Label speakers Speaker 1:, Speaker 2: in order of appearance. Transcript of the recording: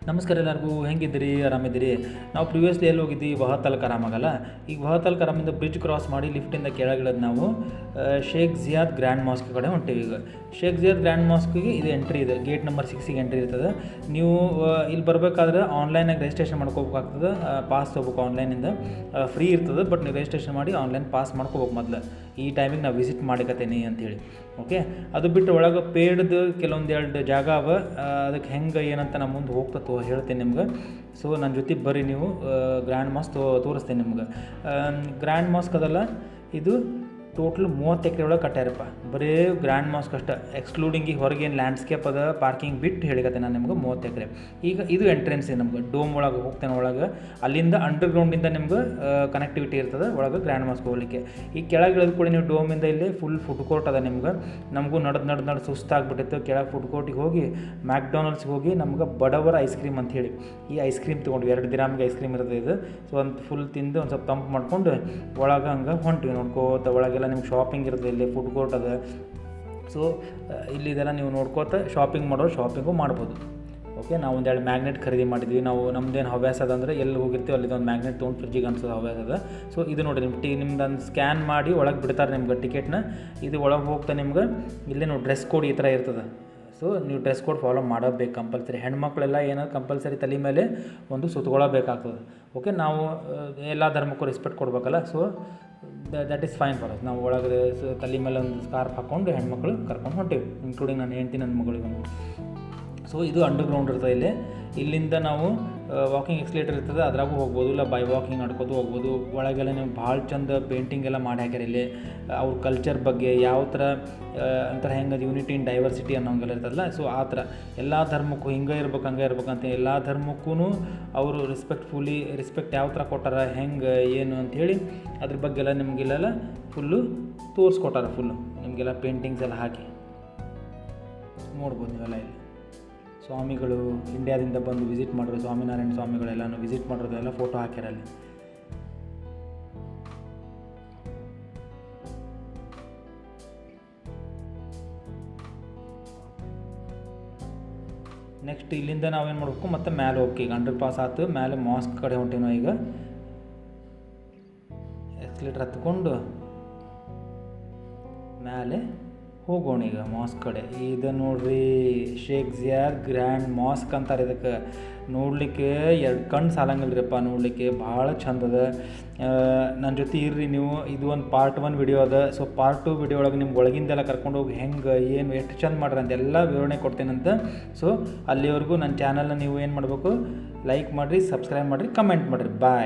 Speaker 1: ನಮಸ್ಕಾರ ಎಲ್ಲರಿಗೂ, ಹೆಂಗಿದ್ದೀರಿ? ಆರಾಮಿದ್ದೀರಿ? ನಾವು ಪ್ರಿವಿಯಸ್ಲಿ ಎಲ್ಲಿ ಹೋಗಿದ್ವಿ? ವಹತಲ್ಕ ಆರಾಮಾಗಲ್ಲ. ಈಗ ವಹತಲ್ಕ ಆರಾಮಿಂದ ಬ್ರಿಡ್ಜ್ ಕ್ರಾಸ್ ಮಾಡಿ ಲಿಫ್ಟಿಂದ ಕೆಳಗಿಳಿದು ನಾವು ಶೇಖ್ ಜಿಯಾದ್ ಗ್ರ್ಯಾಂಡ್ ಮಾಸ್ಕ್ ಕಡೆ ಹೊಂಟೀವಿ. ಈಗ ಶೇಖ್ ಜಿಯಾದ್ ಗ್ರ್ಯಾಂಡ್ ಮಾಸ್ಕಿಗೆ ಇದು ಎಂಟ್ರಿ ಇದೆ, ಗೇಟ್ ನಂಬರ್ 6ಗೆ ಎಂಟ್ರಿ ಇರ್ತದೆ. ನೀವು ಇಲ್ಲಿ ಬರಬೇಕಾದ್ರೆ ಆನ್ಲೈನಾಗಿ ರಿಜಿಸ್ಟ್ರೇಷನ್ ಮಾಡ್ಕೋಬೇಕಾಗ್ತದೆ. ಪಾಸ್ ತೊಗೋಬೇಕು, ಆನ್ಲೈನಿಂದ ಫ್ರೀ ಇರ್ತದೆ, ಬಟ್ ನೀವು ರಿಜಿಸ್ಟ್ರೇಷನ್ ಮಾಡಿ ಆನ್ಲೈನ್ ಪಾಸ್ ಮಾಡ್ಕೋಬೇಕು. ಮೊದಲು ಈ ಟೈಮಿಗೆ ನಾವು ವಿಸಿಟ್ ಮಾಡಿಕತ್ತೀನಿ ಅಂಥೇಳಿ. ಓಕೆ, ಅದು ಬಿಟ್ಟು ಒಳಗೆ ಪೇಡ್ದು ಕೆಲವೊಂದು ಜಾಗ ಅವ. ಅದಕ್ಕೆ ಹೆಂಗೆ ಏನಂತ ನಾನು ಮುಂದೆ ಹೋಗ್ತಾ ಹೇಳ್ತೀನಿ ನಿಮ್ಗೆ. ಸೊ ನನ್ನ ಜೊತೆ ಬರ್ರಿ, ನೀವು ಗ್ರ್ಯಾಂಡ್ ಮಾಸ್ಕ್ ತೋರಿಸ್ತೀನಿ ನಿಮ್ಗೆ. ಗ್ರ್ಯಾಂಡ್ ಮಾಸ್ಕ್ ಅದಲ್ಲ, ಇದು ಟೋಟಲ್ 30 ಎಕರೆ ಒಳಗೆ ಕಟ್ಟ್ಯಾರಪ್ಪ. ಬರೀ ಗ್ರ್ಯಾಂಡ್ ಮಾಸ್ಕ್ ಅಷ್ಟೇ, ಎಕ್ಸ್ಕ್ಲೂಡಿಂಗ್ ಈಗ ಹೊರಗೇನು ಲ್ಯಾಂಡ್ಸ್ಕೇಪ್ ಅದ, ಪಾರ್ಕಿಂಗ್ ಬಿಟ್ಟು ಹೇಳಿಕತ್ತೆ ನಾನು ನಿಮ್ಗೆ 30 ಎಕರೆ. ಈಗ ಇದು ಎಂಟ್ರೆನ್ಸ್ ಇದೆ ನಮ್ಗೆ, ಡೋಮ್ ಒಳಗೆ ಹೋಗ್ತೇನೆ. ಒಳಗೆ ಅಲ್ಲಿಂದ ಅಂಡರ್ಗ್ರೌಂಡಿಂದ ನಿಮ್ಗೆ ಕನೆಕ್ಟಿವಿಟಿ ಇರ್ತದೆ ಒಳಗೆ ಗ್ರ್ಯಾಂಡ್ ಮಾಸ್ಕ್ ಹೋಗ್ಲಿಕ್ಕೆ. ಈ ಕೆಳಗೆ ಇಳಿದ ಕೂಡ ನೀವು ಡೋಮಿಂದ ಇಲ್ಲಿ ಫುಲ್ ಫುಡ್ ಕೋರ್ಟ್ ಅದ ನಿಮ್ಗೆ. ನಮಗೂ ನಡೆದು ಸುಸ್ತಾಗ್ಬಿಟ್ಟಿತ್ತು. ಕೆಳಗೆ ಫುಡ್ ಕೋರ್ಟಿಗೆ ಹೋಗಿ ಮ್ಯಾಕ್ಡೊನಾಲ್ಡ್ಸ್ಗೆ ಹೋಗಿ ನಮ್ಗೆ ಬಡವರ ಐಸ್ ಕ್ರೀಮ್ ಅಂತ ಹೇಳಿ ಈ ಐಸ್ ಕ್ರೀಮ್ ತೊಗೊಂಡು 2 ದಿರಾಮ್ಗೆ ಐಸ್ ಕ್ರೀಮ್ ಇರ್ತದೆ ಇದು. ಸೊ ಒಂದು ಫುಲ್ ತಿಂದು ಒಂದು ಸ್ವಲ್ಪ ತಂಪು ಮಾಡ್ಕೊಂಡು ಒಳಗೆ ಹಂಗೆ ಹೊಂಟಿವಿ ನೋಡ್ಕೋತ. ಒಳಗೆಲ್ಲ ನಿಮ್ಗೆ ಶಾಪಿಂಗ್ ಇರ್ತದೆ, ಇಲ್ಲಿ ಫುಡ್ ಕೋರ್ಟ್ ಅದ. ಸೊ ಇಲ್ಲಿದೆಲ್ಲ ನೀವು ನೋಡ್ಕೋತ ಶಾಪಿಂಗ್ ಮಾಡೋರು ಶಾಪಿಂಗು ಮಾಡ್ಬೋದು. ಓಕೆ, ನಾವು ಒಂದೆರಡು ಮ್ಯಾಗ್ನೆಟ್ ಖರೀದಿ ಮಾಡಿದ್ವಿ. ನಾವು ನಮ್ದೇನು ಹವ್ಯಾಸ ಅದ ಅಂದರೆ ಎಲ್ಲಿ ಹೋಗಿರ್ತೀವಿ ಅಲ್ಲಿದೊಂದು ಮ್ಯಾಗ್ನೆಟ್ ತೊಗೊಂಡು ಫ್ರಿಜ್ಜಿಗೆ ಅನ್ಸೋದು ಹವ್ಯಾಸ ಅದ. ಸೊ ಇದು ನೋಡಿ, ನಿಮ್ದು ಸ್ಕ್ಯಾನ್ ಮಾಡಿ ಒಳಗೆ ಬಿಡ್ತಾರೆ ನಿಮ್ಗೆ ಟಿಕೆಟ್ನ. ಇದು ಒಳಗೆ ಹೋಗ್ತಾ ನಿಮ್ಗೆ ಇಲ್ಲೇ ನೋಡಿ ಡ್ರೆಸ್ ಕೋಡ್ ಈ ಥರ ಇರ್ತದೆ. ಸೊ ನೀವು ಡ್ರೆಸ್ ಕೋಡ್ ಫಾಲೋ ಮಾಡೋಬೇಕು ಕಂಪಲ್ಸರಿ. ಹೆಣ್ಮಕ್ಳೆಲ್ಲ ಏನಾದ್ರು ಕಂಪಲ್ಸರಿ ತಲೆ ಮೇಲೆ ಒಂದು ಸುತ್ತಗೊಳ್ಳಬೇಕಾಗ್ತದೆ. ಓಕೆ, ನಾವು ಎಲ್ಲ ಧರ್ಮಕ್ಕೂ ರೆಸ್ಪೆಕ್ಟ್ ಕೊಡಬೇಕಲ್ಲ. So that is fine for us. ನಾವು ಒಳಗೆ ತಲೆ ಮೇಲೆ ಒಂದು ಸ್ಕಾರ್ಫ್ ಹಾಕ್ಕೊಂಡು ಹೆಣ್ಮಕ್ಳು ಕರ್ಕೊಂಡು ಹೊಂಟೀವಿ, ಇನ್ಕ್ಲೂಡಿಂಗ್ ನಾನು ಹೆಂಡ್ತಿ ನನ್ನ ಮಗಳಿಗೂ. ಸೊ ಇದು ಅಂಡರ್ಗ್ರೌಂಡ್ ಇರ್ತದೆ. ಇಲ್ಲಿಂದ ನಾವು ವಾಕಿಂಗ್ ಎಕ್ಸ್ಲೇಟರ್ ಇರ್ತದೆ, ಅದ್ರಾಗೂ ಹೋಗ್ಬೋದು, ಇಲ್ಲ ಬೈ ವಾಕಿಂಗ್ ನಡ್ಕೋದು ಹೋಗ್ಬೋದು. ಒಳಗೆಲ್ಲ ನೀವು ಭಾಳ ಚಂದ ಪೇಂಟಿಂಗ್ ಎಲ್ಲ ಮಾಡಿ ಹಾಕ್ಯಾರ ಇಲ್ಲಿ. ಅವ್ರ ಕಲ್ಚರ್ ಬಗ್ಗೆ ಯಾವ ಥರ ಅಂತಾರೆ, ಹೆಂಗೆ ಯೂನಿಟಿ ಇನ್ ಡೈವರ್ಸಿಟಿ ಅನ್ನೋಂಗೆಲ್ಲ ಇರ್ತದಲ್ಲ. ಸೊ ಆ ಥರ ಎಲ್ಲ ಧರ್ಮಕ್ಕೂ ಹಿಂಗೆ ಇರ್ಬೇಕು ಹಂಗೆ ಇರ್ಬೇಕಂತ ಎಲ್ಲ ಧರ್ಮಕ್ಕೂ ಅವರು ರೆಸ್ಪೆಕ್ಟ್ ಯಾವ ಥರ ಕೊಟ್ಟಾರ, ಹೆಂಗೆ ಏನು ಅಂಥೇಳಿ ಅದ್ರ ಬಗ್ಗೆ ಎಲ್ಲ ನಿಮಗೆಲ್ಲ ಫುಲ್ಲು ತೋರಿಸ್ಕೊಟ್ಟಾರ. ಫುಲ್ಲು ನಿಮಗೆಲ್ಲ ಪೇಂಟಿಂಗ್ಸ್ ಎಲ್ಲ ಹಾಕಿ ನೋಡ್ಬೋದು ನೀವೆಲ್ಲ. ಇಲ್ಲಿ ಸ್ವಾಮಿಗಳು ಇಂಡಿಯಾದಿಂದ ಬಂದು ವಿಸಿಟ್ ಮಾಡೋರು, ಸ್ವಾಮಿನಾರಾಯಣ ಸ್ವಾಮಿಗಳೆಲ್ಲನೂ ವಿಸಿಟ್ ಮಾಡೋದೆಲ್ಲ ಫೋಟೋ ಹಾಕ್ಯಾರ ಅಲ್ಲಿ. ನೆಕ್ಸ್ಟ್ ಇಲ್ಲಿಂದ ನಾವೇನು ಮಾಡಬೇಕು, ಮತ್ತೆ ಮೇಲೆ ಹೋಗಿ ಈಗ ಅಂಡರ್ ಪಾಸ್ ಆಯ್ತು, ಮೇಲೆ ಮಾಸ್ಕ್ ಕಡೆ ಹೊಂಟೀವಿ ನಾವು. ಈಗ ಎಕ್ಸ್ಲೇಟರ್ ಹತ್ಕೊಂಡು ಮೇಲೆ ಹೋಗೋಣ ಈಗ ಮಾಸ್ಕ್ ಕಡೆ. ಇದು ನೋಡ್ರಿ, ಶೇಖ್ ಜಿಯಾದ್ ಗ್ರ್ಯಾಂಡ್ ಮಾಸ್ಕ್ ಅಂತಾರೆ ಇದಕ್ಕೆ. ನೋಡಲಿಕ್ಕೆ 2 ಕಣ್ಣು ಸಾಲಂಗಿಲ್ರಿಪ್ಪ, ನೋಡಲಿಕ್ಕೆ ಭಾಳ ಚಂದ ಅದ. ನನ್ನ ಜೊತೆ ಇರ್ರಿ ನೀವು. ಇದು ಒಂದು ಪಾರ್ಟ್ 1 ವಿಡಿಯೋ ಅದ. ಸೊ ಪಾರ್ಟ್ 2 ವಿಡಿಯೋ ಒಳಗೆ ನಿಮ್ಗೆ ಒಳಗಿಂದೆಲ್ಲ ಕರ್ಕೊಂಡು ಹೋಗಿ ಹೆಂಗೆ ಏನು ಎಷ್ಟು ಚಂದ ಮಾಡ್ರಿ ಅಂತೆಲ್ಲ ವಿವರಣೆ ಕೊಡ್ತೇನಂತ. ಸೊ ಅಲ್ಲಿವರೆಗೂ ನನ್ನ ಚಾನಲ್ನ ನೀವು ಏನು ಮಾಡಬೇಕು, ಲೈಕ್ ಮಾಡಿರಿ, ಸಬ್ಸ್ಕ್ರೈಬ್ ಮಾಡಿರಿ, ಕಮೆಂಟ್ ಮಾಡಿರಿ. ಬಾಯ್.